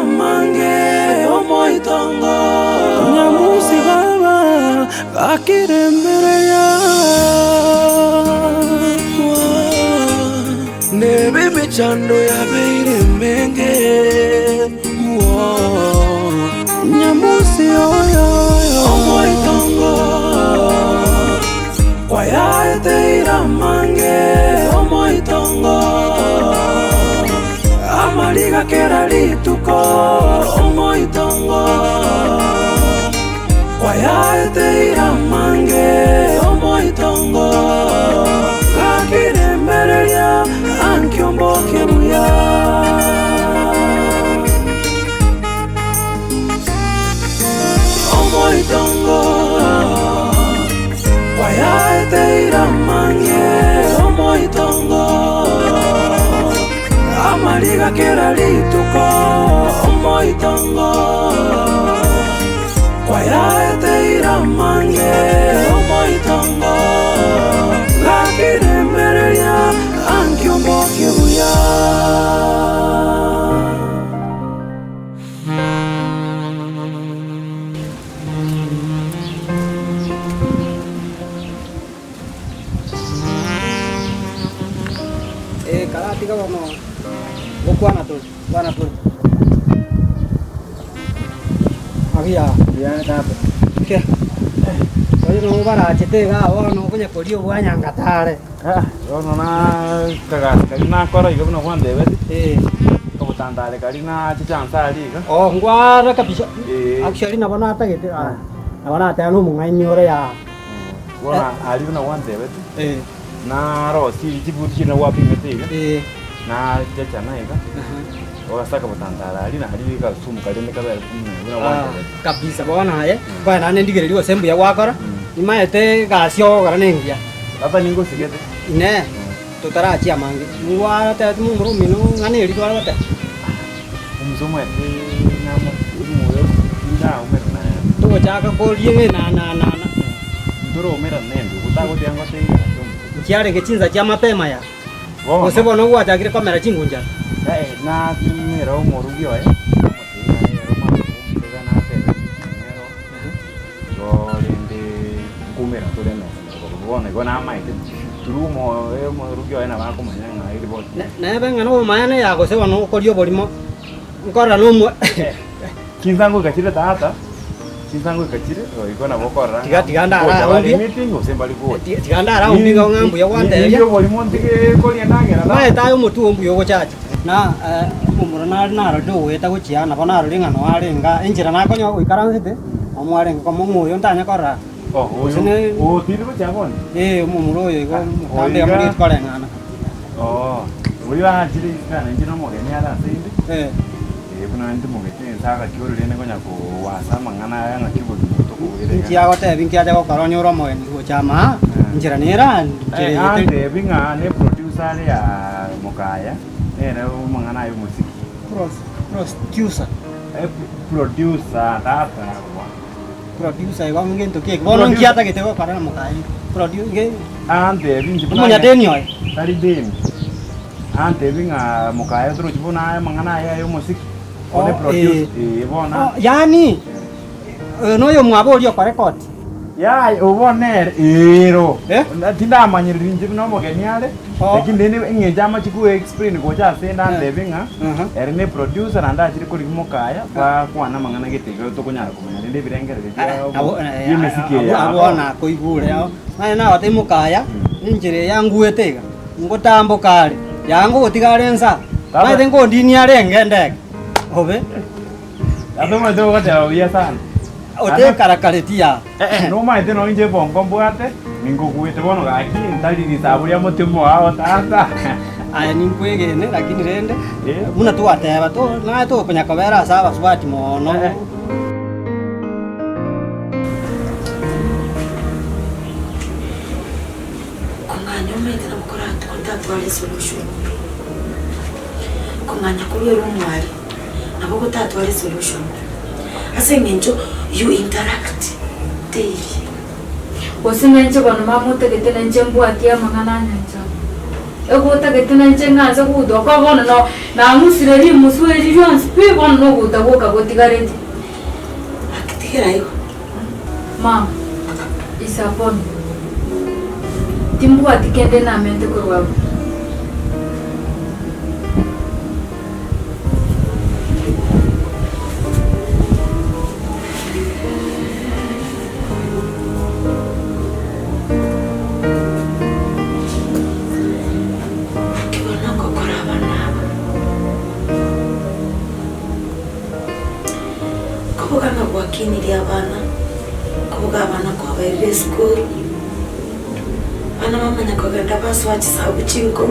mange Omoitongo Nyamusi baba akiremereya Nebe mechando ya beire menge Nyamusi oyo Omoitongo Kwaya teira mange Omoitongo Amaliga kera lituko Omoitongo Kwaya teira mange Omoitongo Kakire mereya Ankyombo kebuya Omoitongo Kwaya teira mange Omoitongo Amaliga kera lituko Omoitongo Kwaya teira mange Omoitongo Lakire mereya Ankyombo kebuya Tiga bono, bukuan atul. Aquí ya está. ¿Qué? Oye, no para chete ga, no punya polio buaya ngatare. Yo no na kagas, karina kora yo no Juan David. Como tandale karina chichang sali ka. Oh, ngwara kabisa. Actually na bana ta gitu. Na bana ta no mungai nyore ya. Wana ali na Juan David. Na ro si jibuti na wapi ngete. Na chacha na ika. Wakasaka butandala ali na hali ka sumu kalende ka bere kuna wanja kabisa bona haye kwa nane ndigereriwa sembu ya wakora imaete gasyo garanengia baba ningo sigete ne tutarachi amangi ngwa ta mumuru minu ngani ri twala ta umzomo ete na muyo ina umerna to chaka ko liye na ndoro umera nendo kutago yango te kiare ngechinza cha mapema ya usebona uwa chakire kamera chingunja na mira umorugio kumera tuleno bone gona maite turumo umorugio na bako manyanga iri bot na benga no mayane ya gose bano korio borimo ngora lumo kinzangu kachire tata kinzangu kachire igona bokora tiganda ara meeting usembali ko tiganda ara umbiga ngambu ya wande iyo borimo ndige kolia ndagera mai tayo mutu umbu yogo chacha na umurana na ro weta guchia na bona ro ringa no arenga enjira na konyo uikaranzite omwarenga komo muyo ntanya kora o tiro chagoni mumuro yo go tambe amuri korengana uri wa jiri kana njino mogeni ala sindi kuna ndi mogeni saka kioro rene konya ko wasa mangana yanga kibodu to ko ire njia gote binkia jago karonyo ro moeni go chama njira nera ande binga ne producer ya mokaya era mangana yo musiki producer tata producer go ngento ke bono ngiata ke tego para mokai producer ande binji munya denyo tari den ande binga mokaya tro chibona mangana ya yo musiki one producer bona yani no yo mwabo lyo kwa record ya ubone ero tinda manyiri njib no mogeni ale lakini nene ngejama chiku explain ko cha senda ndebinga erne producer anda chiri kuri mokaya kwa na mangana gitego to kunyara kumenya ndi birengere ya yimesike ya abona ko igure na wate mokaya njire yangu etega ngotambo kale yangu gotigarensa maite ngo ndini arenge ndege obe adoma do gata uya sana ote karakaletia no maite no nje bongo mbwate ningo kuite bono gaki ndali ni saburia mutimo wao tata aya ninkwegene lakini rende muna tu ateba to na to penya kabera saba subati mono kunganya umete na mukora kontatwale solution kunganya kuri rumwari nabo kontatwale solution asengenjo you interact daily Osingenje kono mamute ketene njembu atia mangana nyanjo. Egota getuna nchenga za kudo kwa bona no na musireli musweli Jones pe bona no gutaboka gotigareti. Akitikira iko. Mama. Isapon. Timbu atikende na mente kwa. Kiniri abana kuvuga abana kwa bari school ana mama nyakogenda baswachi sabu chinko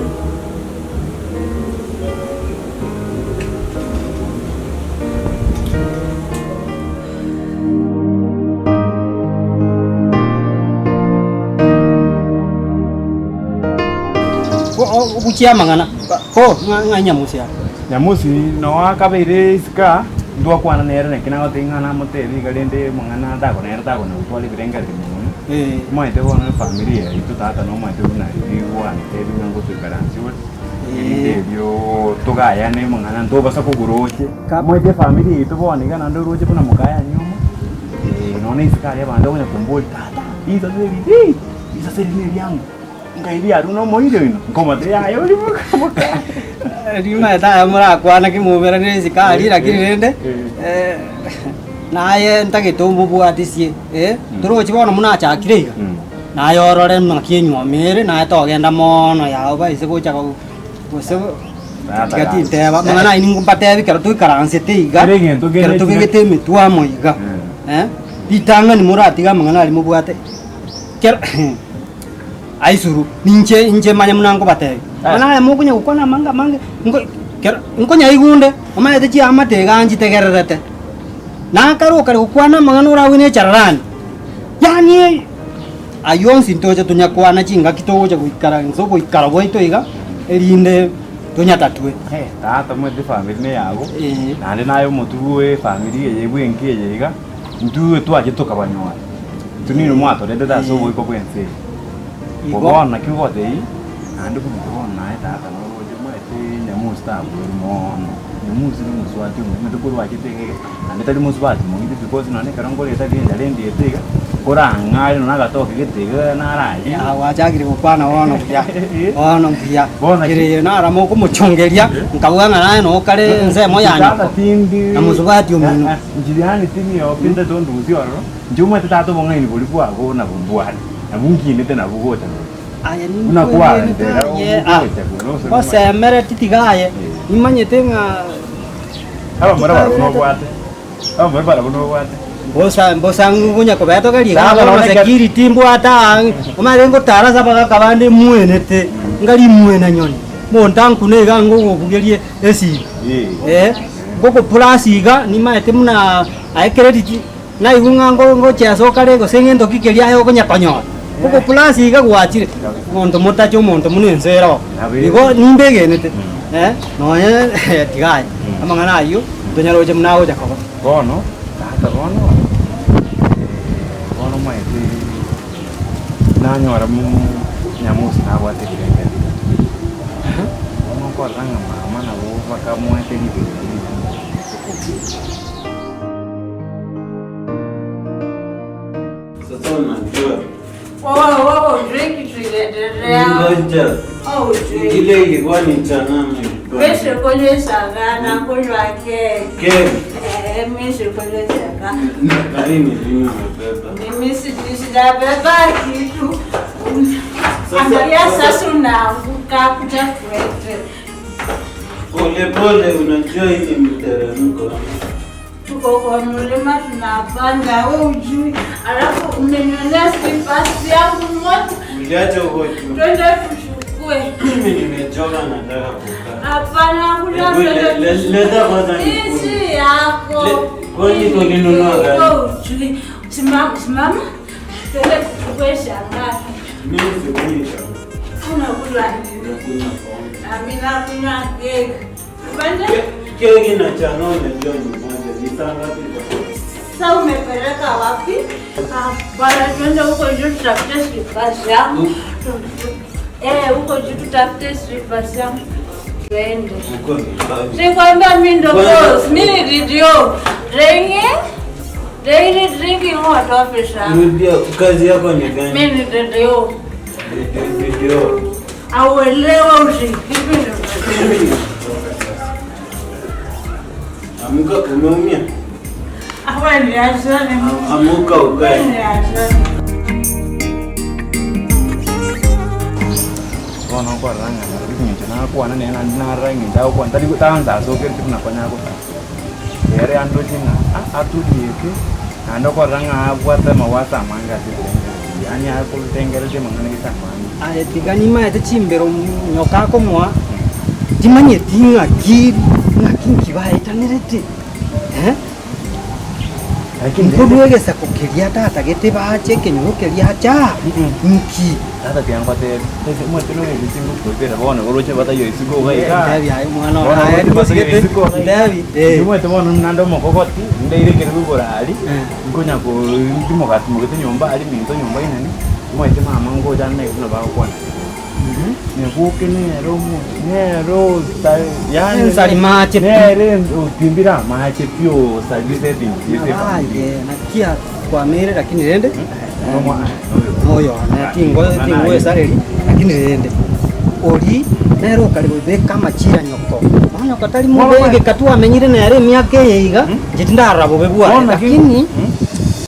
Ubuchia mangana ko nganyamusia nyamusi no akabire iska ndwa kwana nere ne kina gotinga na mutebi galende mangana ndako nere ndako na utwali birenga limu mwaite bona familia itu tata no mwaite una biwa tebi ngango tukaransi wo ebyo tugaya ne mangana ndo basa kuguroche mwaite familia itu bona ngana ndo roche kuna mukaya nyuma no ne isikari abanda bona kumboli tata isa seri yangu ngai ya runo moire ino komate ya yo limuka Rima ta amura kwana ki mubera ne sikari lakini rende naye ntagitumbu bwatisie turo chibona muna chakirega naye orore makienyo mere naye togenda mono yao ba ise gocha ko gose gati teba mangana ini ngumpatebi kero tu karanse teiga kero tu gete mitwa moiga bitanga ni muratiga mangana ali mubwate kero aisuru ninche manya munango bate ana mukunya ukona manga ngonya igunde omayete chi amate ganji tegererete na karo kare ukwana mangano rawine chararani yani ayon sintoje tunya kwana chinga kitoje kuikara nzogo ikara boito iga erinde tunya tatwe tata mwete family ne yago nande nayo mutuwe family yebwe nkiye iga nduwe twaje tukabanywa tunino mwato rede da so boiko bwense Bogona kivote hii andi kubona tata no roje mwete nyamusi tabu mono nyamusi ni muswati mwete kuru wakitege andi tali muswati mwite because none karangole tali ndalendi etega kora ngari no nagatoke gitega naraje wachagire gukwana wono bya kire nara mo kumuchongeria nkabwana naye no kare nzemo yanyu na muswati umino njiriani tini yo pinda dondu uzioro njuma tata bonga ni boli bwa go na bumbwani abungi nete na bugota aya ni unakuwa kwa semere titigaye imanyete nga aba mara no bwate mbosa ngunya ko beto kali ga security mbwata umarengo tara saba kabande muenete ngali muena nyoni montanku ne ga ngo bugerie esi boko plasiga ni maete muna ai credit na igunga ngo cheso kare go sengendo kikeria yo konya konyo boko plasiga gwachire monto motacho monto munenzero igo nimbege nete no tigai amangana ayo tonyalo je mnawo jakoba bono tata bono maete nanyora mu nyamusi na bwate kirenge no kwa ranga mama na bo bakamwete ni Drink Oh, ile ilikuwa ni chanami. Meshe kwenye sagana kunywa keke. Meshe kwenye sagana. Karini lini umebeba? Mimi sijabeba kitu. Angalia sasa unaanguka kuja kwetu. Pole pole, unajua hii ni mteremko. Tuko kwa mlima tunapanda, wewe ujui. Alafu umenionea slippers yangu moto. Uliacha huko tu. Twende tuchukue. Mimi nimechoka nataka kukaa. Hapana, kuna leta kwanza nikule. Hizi yako. Kwani tulinunua gani? Wewe ujui. Simama. Twende tuchukue shangazi. Mimi sikunywi shangazi. Unakula nini? Nakunywa pombe. Amina kunywa keki. Twende. Keki na chano ndio nyumbani. Ni saa ngapi? Sasa umepeleka wapi? Bwana twende huko juu tutafute slippers yangu. Huko juu tutafute slippers yangu. Twende. Sikwambia mimi ndo boss. Mimi video. Daily drinking hot officer. Ndio kazi yako ni gani? Mimi ni video. Video. Auelewa usikipi. Amuka umeumia? Hawa ni asani. Amuka ukae. Kono kwa ranga na kwa na rangi ndao kwa ndali kutanza so kile tunafanya hapo yere ando jina atudike ando kwa ranga hapo ta mawasa manga sisi yani hapo tengere je mangana kitamani aya tigani ma ete chimbero nyoka ko mwa timanye tinga kiri na kinki ba itanirete lakini ndio sa kukiria tata gete ba cheke nyokeria cha nki tata tiangwa te mo teno ni singo kopera bona goroche bata yo isigo ga ndavi ai mwana aya ni basigete ndavi mo te bona nando mo kokoti ndeire kere gurali ngonya ko ndimo gati mo gete nyomba ali minto nyomba inani mo te mama ngo jana ina ba kwa ne buke ne ro ta yani sari mache ne utimbira mache pio service thing na kia kwa mere lakini rende moyo na tingo sareli lakini rende ori nero kali beka machira nyoko mwana katali mubege katua amenyire na yare miake yiga jitinda rabo bebua lakini